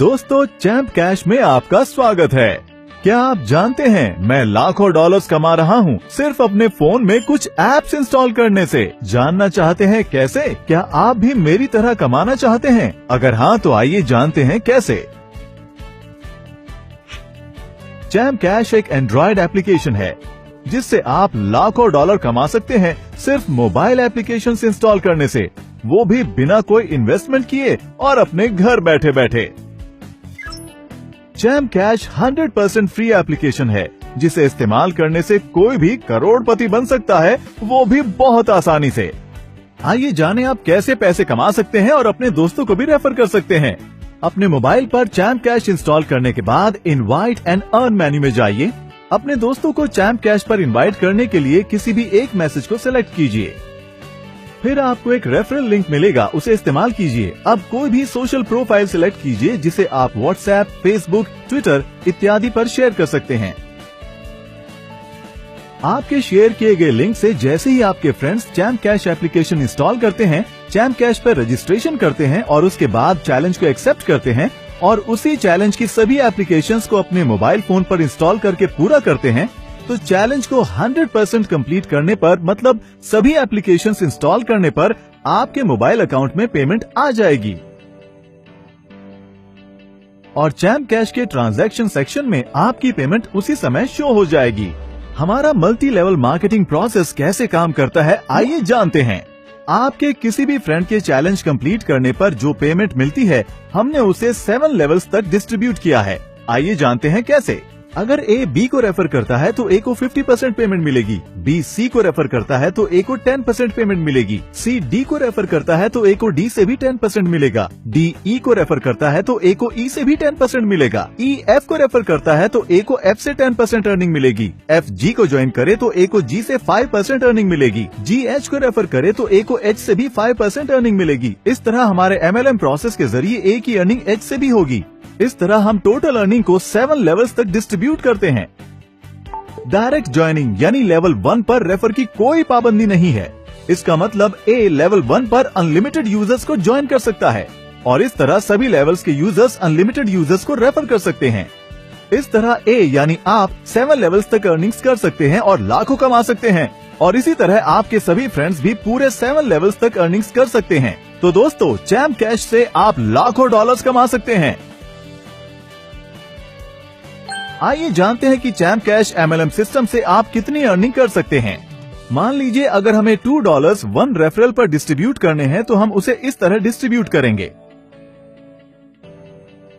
दोस्तों, champ cash में आपका स्वागत है। क्या आप जानते हैं मैं लाखों डॉलर्स कमा रहा हूँ सिर्फ अपने फोन में कुछ एप्स इंस्टॉल करने से। जानना चाहते हैं कैसे? क्या आप भी मेरी तरह कमाना चाहते हैं? अगर हाँ तो आइए जानते हैं कैसे। चैम्प कैश एक एंड्रॉइड एप्लीकेशन है जिससे आप लाखों डॉलर कमा सकते हैं सिर्फ मोबाइल एप्लीकेशन इंस्टॉल करने से, वो भी बिना कोई इन्वेस्टमेंट किए और अपने घर बैठे बैठे। चैम्प कैश 100% फ्री एप्लीकेशन है जिसे इस्तेमाल करने से कोई भी करोड़पति बन सकता है, वो भी बहुत आसानी से। आइए जानें आप कैसे पैसे कमा सकते हैं और अपने दोस्तों को भी रेफर कर सकते हैं। अपने मोबाइल पर चैम्प कैश इंस्टॉल करने के बाद इनवाइट एंड अर्न मेन्यू में जाइए। अपने दोस्तों को चैम्प कैश पर इनवाइट करने के लिए किसी भी एक मैसेज को सिलेक्ट कीजिए। फिर आपको एक रेफरल लिंक मिलेगा, उसे इस्तेमाल कीजिए। अब कोई भी सोशल प्रोफाइल सिलेक्ट कीजिए जिसे आप व्हाट्सएप, फेसबुक, ट्विटर इत्यादि पर शेयर कर सकते हैं। आपके शेयर किए गए लिंक से जैसे ही आपके friends champ cash application install करते हैं, चैम्प कैश पर रजिस्ट्रेशन करते हैं और उसके बाद चैलेंज को एक्सेप्ट करते हैं और उसी चैलेंज की सभी एप्लीकेशंस को अपने मोबाइल फोन पर इंस्टॉल करके पूरा करते हैं, तो चैलेंज को 100% कंप्लीट करने पर, मतलब सभी एप्लीकेशंस इंस्टॉल करने पर आपके मोबाइल अकाउंट में पेमेंट आ जाएगी। और चैम्प कैश के ट्रांजैक्शन सेक्शन में आपकी पेमेंट उसी समय शो हो जाएगी। हमारा मल्टी लेवल मार्केटिंग प्रोसेस कैसे काम करता है, आइए जानते हैं। आपके किसी भी फ्रेंड के चैलेंज कंप्लीट करने पर जो पेमेंट मिलती है, हमने उसे 7 लेवल्स तक डिस्ट्रीब्यूट किया है। आइए जानते हैं कैसे। अगर ए बी को रेफर करता है तो ए को 50% पेमेंट मिलेगी, बी सी को रेफर करता है तो ए को 10% पेमेंट मिलेगी, सी डी को रेफर करता है तो ए को डी से भी 10% मिलेगा, डी ई को रेफर करता है तो ए को ई से भी 10% मिलेगा, ई एफ को रेफर करता है तो ए को एफ से 10% अर्निंग मिलेगी, एफ जी को ज्वाइन करे तो ए को जी से 5% अर्निंग मिलेगी, जी एच को रेफर करे तो ए को एच से भी 5% अर्निंग मिलेगी। इस तरह हमारे MLM प्रोसेस के जरिए ए की अर्निंग एच से भी होगी। इस तरह हम टोटल अर्निंग को 7 लेवल्स तक डिस्ट्रीब्यूट करते हैं। डायरेक्ट ज्वाइनिंग यानी लेवल 1 पर रेफर की कोई पाबंदी नहीं है। इसका मतलब ए लेवल 1 पर अनलिमिटेड यूजर्स को ज्वाइन कर सकता है और इस तरह सभी लेवल्स के यूजर्स अनलिमिटेड यूजर्स को रेफर कर सकते हैं। इस तरह ए यानी आप 7 लेवल्स तक अर्निंग्स कर सकते हैं और लाखों कमा सकते हैं। और इसी तरह आपके सभी फ्रेंड्स भी पूरे 7 लेवल्स तक अर्निंग्स कर सकते हैं। तो दोस्तों, चैम्प कैश से आप लाखों डॉलर्स कमा सकते हैं। आइए जानते हैं कि चैम्प कैश MLM सिस्टम से आप कितनी अर्निंग कर सकते हैं। मान लीजिए अगर हमें $2 1 रेफरल पर डिस्ट्रीब्यूट करने हैं तो हम उसे इस तरह डिस्ट्रीब्यूट करेंगे।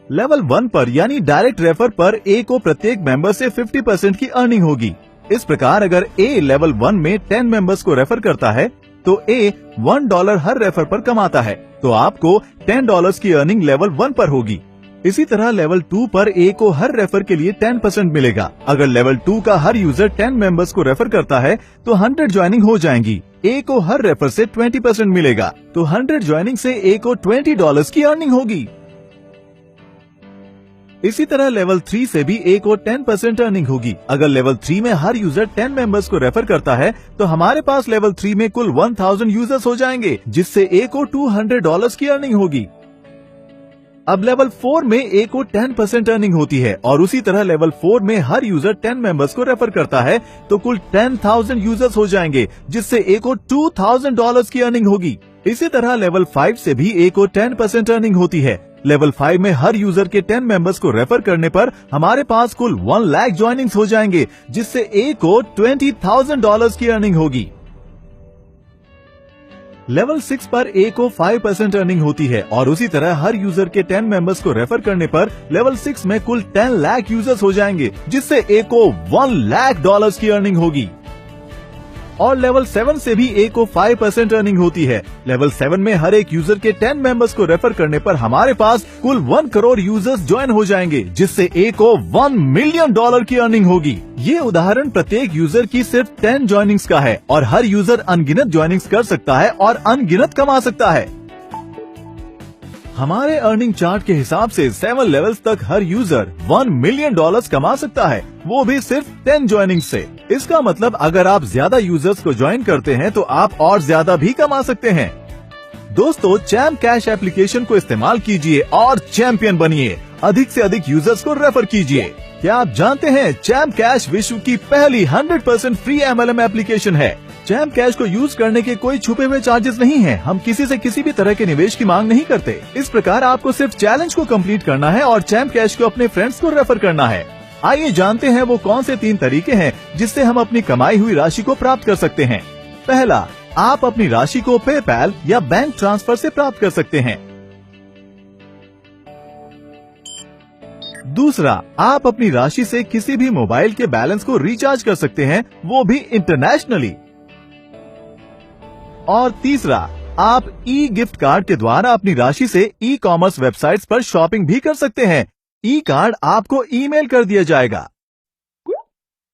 लेवल 1 पर यानी डायरेक्ट रेफर पर ए को प्रत्येक मेंबर से 50% की अर्निंग होगी। इस प्रकार अगर ए लेवल 1 में 10 मेंबर्स को रेफर करता है तो ए $1 हर रेफर पर कमाता है, तो आपको $10 की अर्निंग लेवल 1 पर होगी। इसी तरह लेवल 2 पर ए को हर रेफर के लिए 10% मिलेगा। अगर लेवल 2 का हर यूजर 10 मेंबर्स को रेफर करता है तो 100 ज्वाइनिंग हो जाएंगी। ए को हर रेफर से 20% मिलेगा, तो 100 ज्वाइनिंग से ए को $20 की अर्निंग होगी। इसी तरह लेवल 3 से भी ए को 10% अर्निंग होगी। अगर लेवल 3 में हर यूजर 10 मेंबर्स को रेफर करता है तो हमारे पास लेवल 3 में कुल 1000 यूजर्स हो जाएंगे, जिससे ए को $200 की अर्निंग होगी। अब लेवल 4 में ए को 10% अर्निंग होती है और उसी तरह लेवल 4 में हर यूजर 10 मेंबर्स को रेफर करता है तो कुल 10,000 यूजर्स हो जाएंगे, जिससे ए को $2,000 की अर्निंग होगी। इसी तरह लेवल 5 से भी ए को 10% अर्निंग होती है। लेवल 5 में हर यूजर के 10 मेंबर्स को रेफर करने पर हमारे पास कुल 1 लाख ज्वाइनिंग्स हो जाएंगे, जिससे ए को $20,000 की अर्निंग होगी। लेवल 6 पर ए को 5% अर्निंग होती है और उसी तरह हर यूजर के 10 मेंबर्स को रेफर करने पर लेवल 6 में कुल 10 लाख यूजर्स हो जाएंगे, जिससे ए को $1 लाख की अर्निंग होगी। और लेवल 7 से भी ए को 5% अर्निंग होती है। लेवल 7 में हर एक यूजर के 10 मेंबर्स को रेफर करने पर हमारे पास कुल 1 करोड़ यूजर्स ज्वाइन हो जाएंगे, जिससे ए को $1 मिलियन की अर्निंग होगी। ये उदाहरण प्रत्येक यूजर की सिर्फ 10 ज्वाइनिंग्स का है और हर यूजर अनगिनत ज्वाइनिंग्स कर सकता है और अनगिनत कमा सकता है। हमारे अर्निंग चार्ट के हिसाब से 7 लेवल्स तक हर यूजर $1 मिलियन कमा सकता है, वो भी सिर्फ 10 ज्वाइनिंग से। इसका मतलब अगर आप ज्यादा यूजर्स को ज्वाइन करते हैं तो आप और ज्यादा भी कमा सकते हैं। दोस्तों, चैम्प कैश एप्लीकेशन को इस्तेमाल कीजिए और चैंपियन बनिए। अधिक से अधिक यूजर्स को रेफर कीजिए। क्या आप जानते हैं चैम्प कैश विश्व की पहली 100% फ्री MLM एप्लीकेशन है। चैम्प कैश को यूज करने के कोई छुपे हुए चार्जेस नहीं हैं। हम किसी से किसी भी तरह के निवेश की मांग नहीं करते। इस प्रकार आपको सिर्फ चैलेंज को कंप्लीट करना है और चैम्प कैश को अपने फ्रेंड्स को रेफर करना है। आइए जानते हैं वो कौन से 3 तरीके हैं जिससे हम अपनी कमाई हुई राशि को प्राप्त कर सकते हैं। पहला, आप अपनी राशि को पेपैल या बैंक ट्रांसफर से प्राप्त कर सकते हैं। दूसरा, आप अपनी राशि से किसी भी मोबाइल के बैलेंस को रिचार्ज कर सकते हैं, वो भी इंटरनेशनली। और तीसरा, आप ई गिफ्ट कार्ड के द्वारा अपनी राशि से ई-कॉमर्स वेबसाइट्स पर शॉपिंग भी कर सकते हैं। ई कार्ड आपको ईमेल कर दिया जाएगा।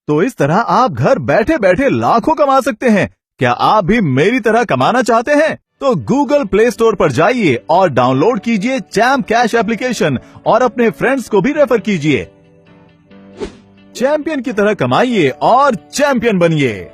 तो इस तरह आप घर बैठे बैठे लाखों कमा सकते हैं। क्या आप भी मेरी तरह कमाना चाहते हैं? तो गूगल प्ले स्टोर पर जाइए और डाउनलोड कीजिए चैम्प कैश एप्लीकेशन और अपने फ्रेंड्स को भी रेफर कीजिए। चैंपियन की तरह कमाइए और चैंपियन बनिए।